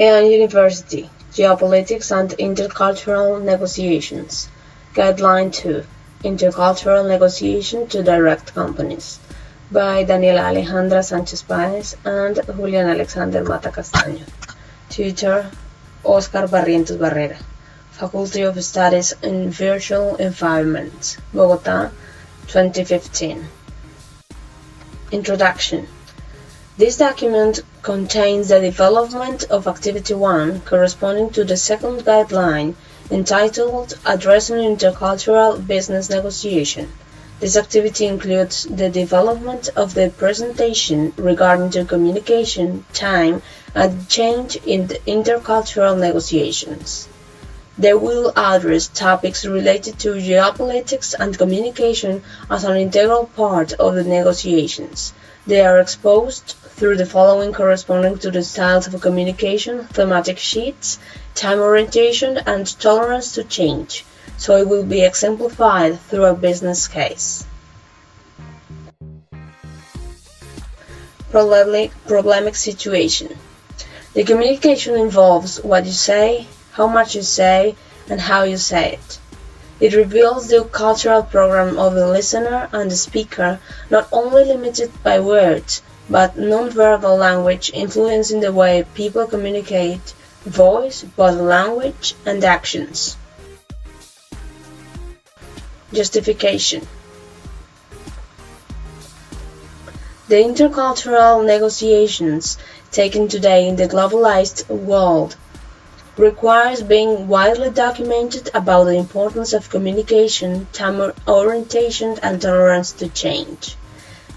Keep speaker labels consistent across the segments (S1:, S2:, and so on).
S1: and University, Geopolitics and Intercultural Negotiations. Guideline 2, Intercultural Negotiation to Direct Companies, by Daniela Alejandra Sánchez Páez and Julian Alexander Mata Castaño. Tutor, Oscar Barrientos Barrera. Faculty of Studies in Virtual Environments, Bogotá, 2015. Introduction. This document contains the development of Activity 1 corresponding to the second guideline entitled Addressing Intercultural Business Negotiation. This activity includes the development of the presentation regarding the communication, time, and change in the intercultural negotiations. They will address topics related to geopolitics and communication as an integral part of the negotiations. They are exposed through the following corresponding to the styles of communication, thematic sheets, time orientation, and tolerance to change, so it will be exemplified through a business case. Problematic situation. The communication involves what you say, how much you say, and how you say it. It reveals the cultural program of the listener and the speaker, not only limited by words, but non-verbal language influencing the way people communicate, voice, body language, and actions. Justification. The intercultural negotiations taken today in the globalized world requires being widely documented about the importance of communication, time orientation, and tolerance to change.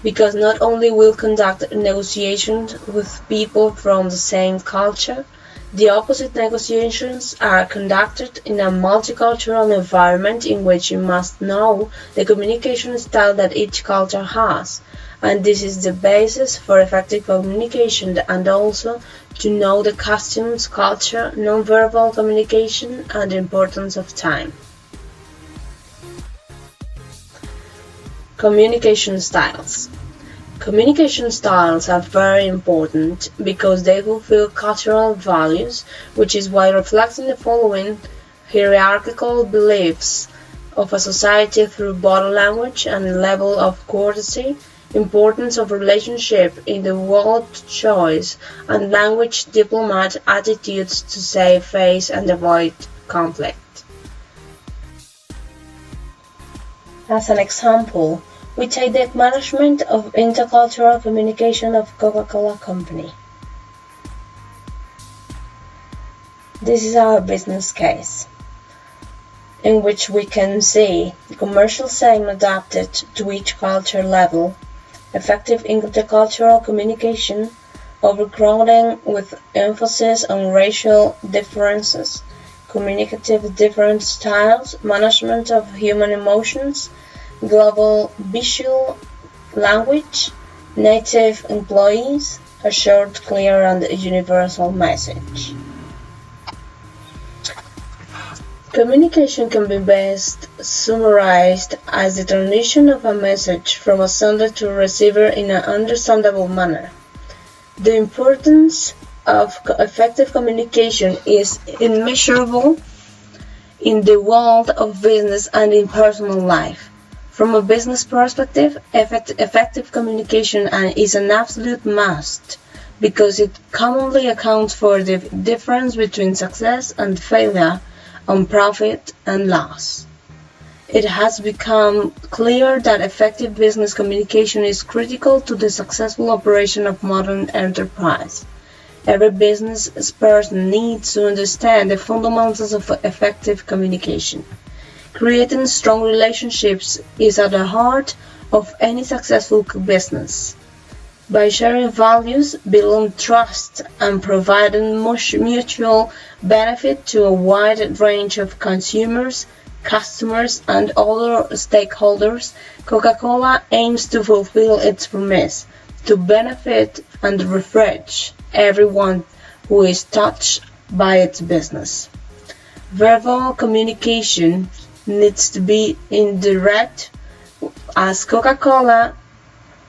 S1: Because not only will conduct negotiations with people from the same culture, the opposite negotiations are conducted in a multicultural environment in which you must know the communication style that each culture has, and this is the basis for effective communication, and also to know the customs, culture, nonverbal communication, and the importance of time. Communication styles. Communication styles are very important because they fulfill cultural values, which is why reflecting the following hierarchical beliefs of a society through body language and level of courtesy, importance of relationship in the word choice, and language diplomat attitudes to save face and avoid conflict. As an example, we take the management of intercultural communication of Coca-Cola Company. This is our business case, in which we can see the commercial saying adapted to each culture level, effective intercultural communication, overcrowding with emphasis on racial differences, communicative different styles, management of human emotions, global visual language, native employees, a short, clear, and universal message. Communication can be best summarized as the transmission of a message from a sender to a receiver in an understandable manner. The importance of effective communication is immeasurable in the world of business and in personal life. From a business perspective, effective communication is an absolute must because it commonly accounts for the difference between success and failure, on profit and loss. It has become clear that effective business communication is critical to the successful operation of modern enterprise. Every business person needs to understand the fundamentals of effective communication. Creating strong relationships is at the heart of any successful business. By sharing values, building trust, and providing mutual benefit to a wide range of consumers, customers, and other stakeholders, Coca-Cola aims to fulfill its promise to benefit and refresh everyone who is touched by its business. Verbal communication needs to be indirect, as Coca-Cola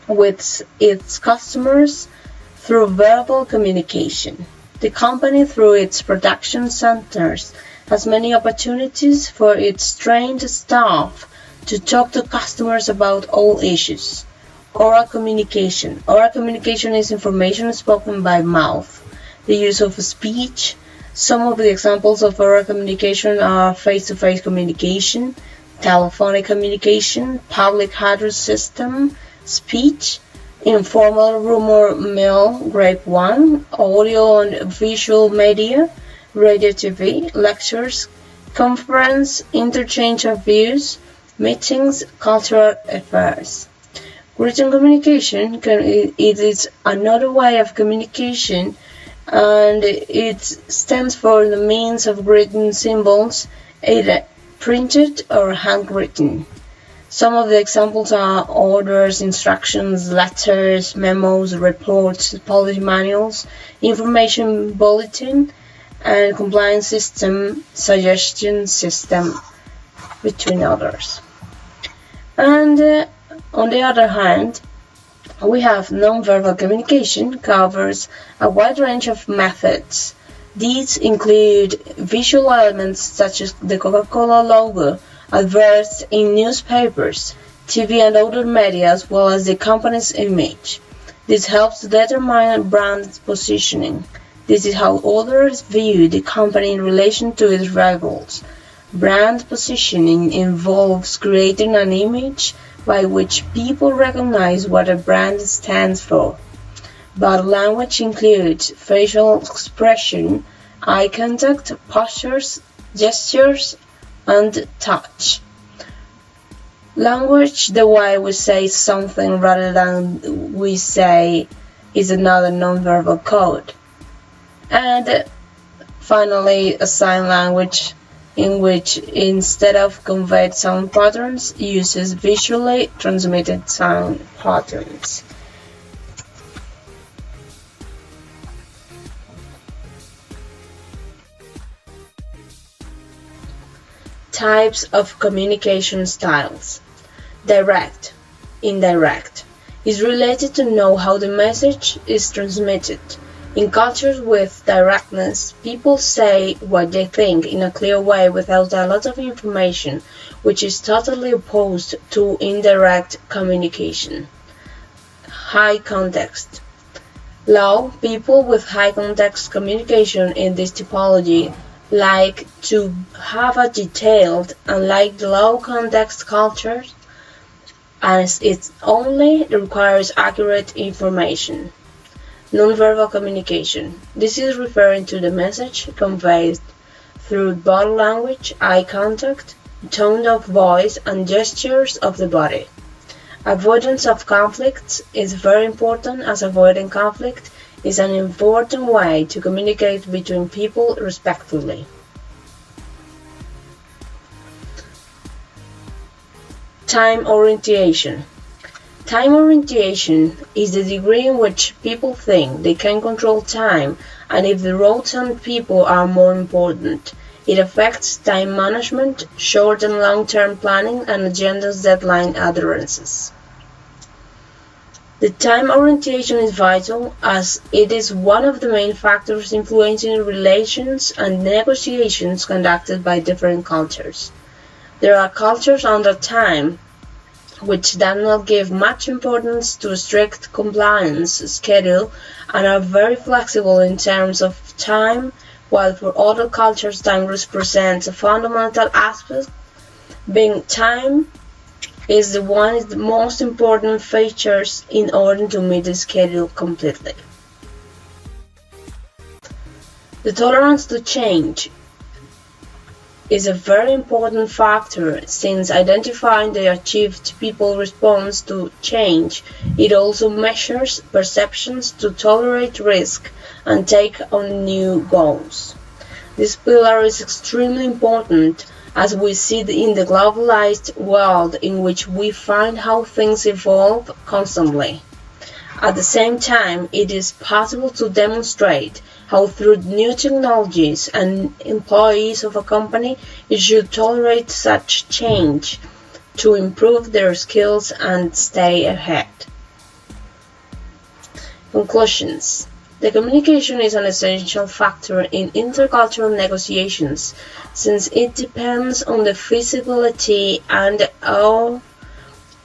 S1: with its customers through verbal communication. The company, through its production centers, has many opportunities for its trained staff to talk to customers about all issues. Oral communication. Oral communication is information spoken by mouth. The use of speech. Some of the examples of oral communication are face-to-face communication, telephonic communication, public address system, speech, informal rumor mill, grapevine, audio and visual media, radio, TV, lectures, conference, interchange of views, meetings, cultural affairs. Written communication it is another way of communication, and it stands for the means of written symbols, either printed or handwritten. Some of the examples are orders, instructions, letters, memos, reports, policy manuals, information bulletin, and compliance system, suggestion system, between others. And on the other hand, we have nonverbal communication covers a wide range of methods. These include visual elements such as the Coca-Cola logo, adverts in newspapers, TV and other media, as well as the company's image. This helps to determine brand positioning. This is how others view the company in relation to its rivals. Brand positioning involves creating an image by which people recognize what a brand stands for. Body language includes facial expression, eye contact, postures, gestures, and touch. Language, the way we say something rather than we say, is another nonverbal code. And finally, a sign language, in which instead of conveyed sound patterns, uses visually transmitted sound patterns. Types of communication styles. Direct, indirect, is related to know how the message is transmitted. In cultures with directness, people say what they think in a clear way without a lot of information, which is totally opposed to indirect communication. High context. Low people with high context communication in this typology like to have a detailed, unlike the low context cultures, as it only requires accurate information. Nonverbal communication. This is referring to the message conveyed through body language, eye contact, tone of voice, and gestures of the body. Avoidance of conflicts is very important, as avoiding conflict is an important way to communicate between people respectfully. Time orientation. Time orientation is the degree in which people think they can control time, and if the roles and people are more important. It affects time management, short and long-term planning, and agendas deadline adherences. The time orientation is vital, as it is one of the main factors influencing relations and negotiations conducted by different cultures. There are cultures under time which do not give much importance to a strict compliance schedule and are very flexible in terms of time, while for other cultures time represents a fundamental aspect, being time is one of the most important features in order to meet the schedule completely. The tolerance to change is a very important factor, since identifying the achieved people response to change, it also measures perceptions to tolerate risk and take on new goals. This pillar is extremely important, as we see in the globalized world in which we find how things evolve constantly. At the same time, it is possible to demonstrate how through new technologies and employees of a company it should tolerate such change to improve their skills and stay ahead. Conclusions. The communication is an essential factor in intercultural negotiations, since it depends on the feasibility and how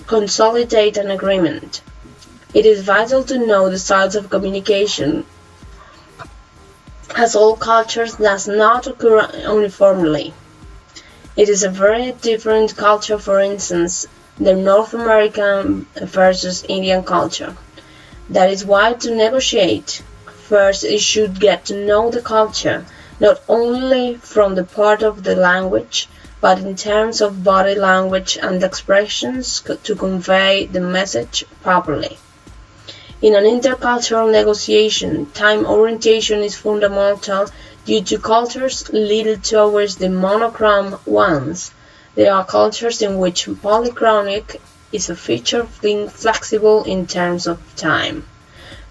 S1: consolidate an agreement. It is vital to know the styles of communication, as all cultures does not occur uniformly. It is a very different culture, for instance, the North American versus Indian culture. That is why to negotiate, first you should get to know the culture, not only from the part of the language, but in terms of body language and expressions to convey the message properly. In an intercultural negotiation, time orientation is fundamental due to cultures leading towards the monochrome ones. There are cultures in which polychronic is a feature of being flexible in terms of time.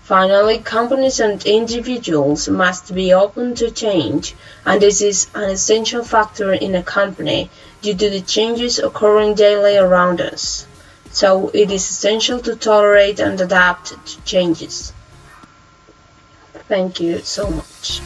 S1: Finally, companies and individuals must be open to change, and this is an essential factor in a company due to the changes occurring daily around us. So it is essential to tolerate and adapt to changes. Thank you so much.